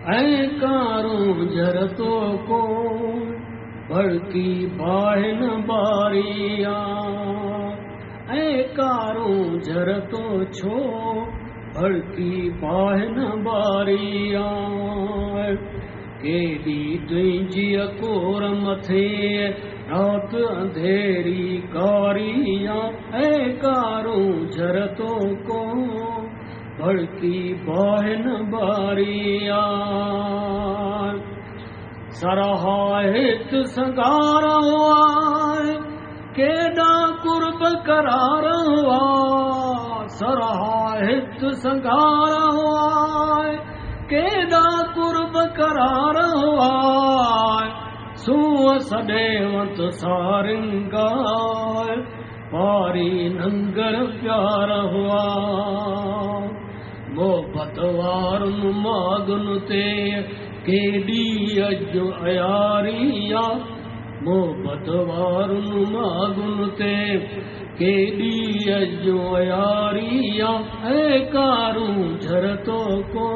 ऐं कारूं झरतो को भड़की बाहिन बारिया। ऐं कारूं झरतो छो भड़की बाहिन बारिया। केॾी तुंहिंजी कोर मथे रात अंधेरी कारिया। ऐं कारूं झरतो को भड़की बाहिन बारिया। सरहाहित संगार हुआ केॾा कुर्ब करार हुआ। सरहाहित संगार हुआ केॾा कुर्ब करार हुआ। सूअ सॾेवत सारिंगा पारी नंगर प्यार हुआ। मोहबत वारुनि मागुनि ते केॾी अॼु अयारिया। मोहबत वारुनि मागुनि ते केॾी अॼु अयारिया। ऐं कारूं झरतो को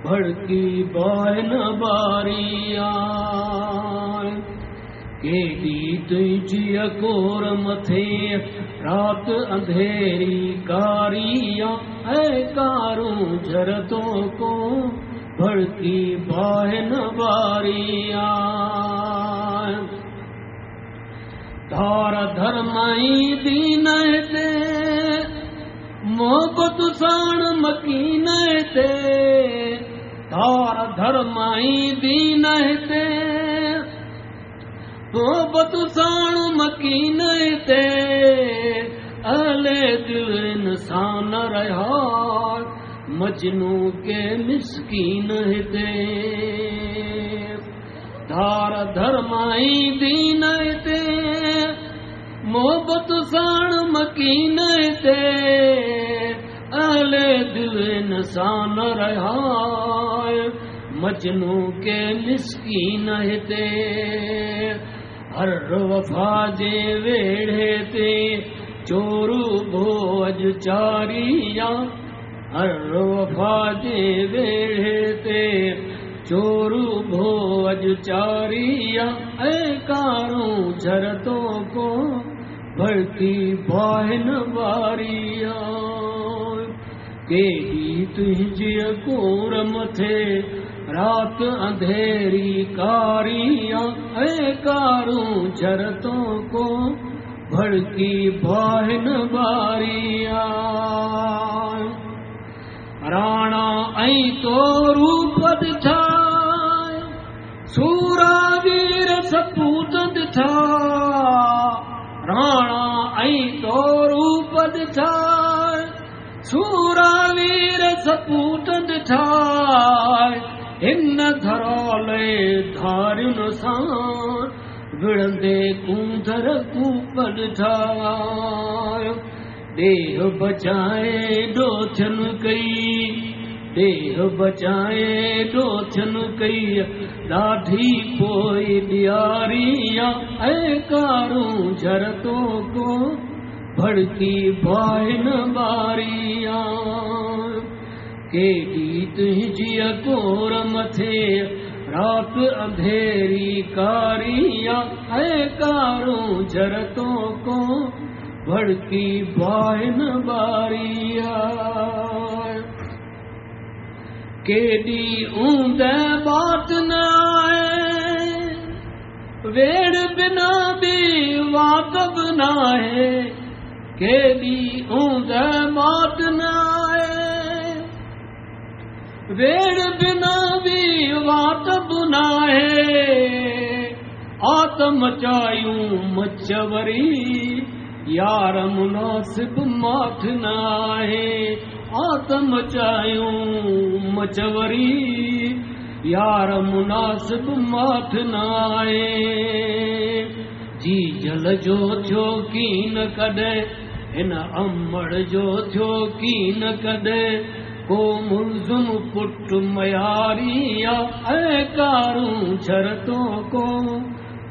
भड़की बाहिन बारिया। केॾी तुंहिंजी कोर मथे रात अंधेरी कारिया। ऐं कारूं झरतो को भड़की बाहिन बारिया। धार धर्मई दीन ते मोहबत साण मकीन ते। धार धर्मई दीन ते मोहबत साण मकीन ते। अहले दिल इंसान रहा मजनू के मिस्कीन ते। धार धर्माई दीन ते मोहबत साण मकीन ते। अहले दिल इंसान रहा मजनू के मिस्कीन ते। हर वफा जे वेढ़े ते चोरू भो अॼु चारिया। हर वफा जे वेढ़े ते चोरू भो अॼु चारिया। ऐं कारूं झरतो को भड़की बाहिन बारिया। केॾी तुंहिंजी कोर मथे रात अंधेरी कारिया। ऐं कारूं झरतो को भड़की बाहिन बारिया। राणा ऐं तो रूप ॾिठा सूरा वीर सपूत ॾिठा। राणा ऐं तो रूप ॾिठा सूरा वीर सपूत ॾिठा। हिन धरोले धारियुनि सां विढ़ंदे कूंधर कूप ॾिठा। देह बचाए ॾोथन कई देह बचाए ॾोथन कई ॾाढी पोइ ॾियारिया। ऐं कारूं झरतो को भड़की बाहिन बारिया। केॾी तुंहिंजी कोर मथे रात अंधेरी कारिया। ऐं कारूं झरतो को भड़की बाहिन बारिया। केॾी ऊंद बात न आहे वेड़ बिना बि वात बि न आहे। केॾी ऊंद बात न आहे वेड़ बिना बि वात बि न आहे। आत्म चायूं मचवरी यार मुनासिब माठ न आहे। आत्म चायूं मचवरी यार मुनासिब माठ न आहे। जी जल जो थियो कीन कॾहिं हिन अमड़ जो थियो कीन कॾहिं को मुल्ज़िम पुट मयारिया। ऐं कारूं झरतो को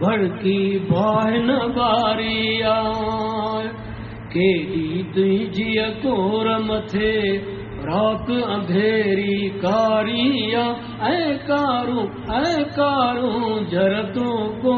भड़की बाहिन बारिया। केॾी तुंहिंजी कोर मथे रात अंधेरी कारिया ऐ कारू जरतों को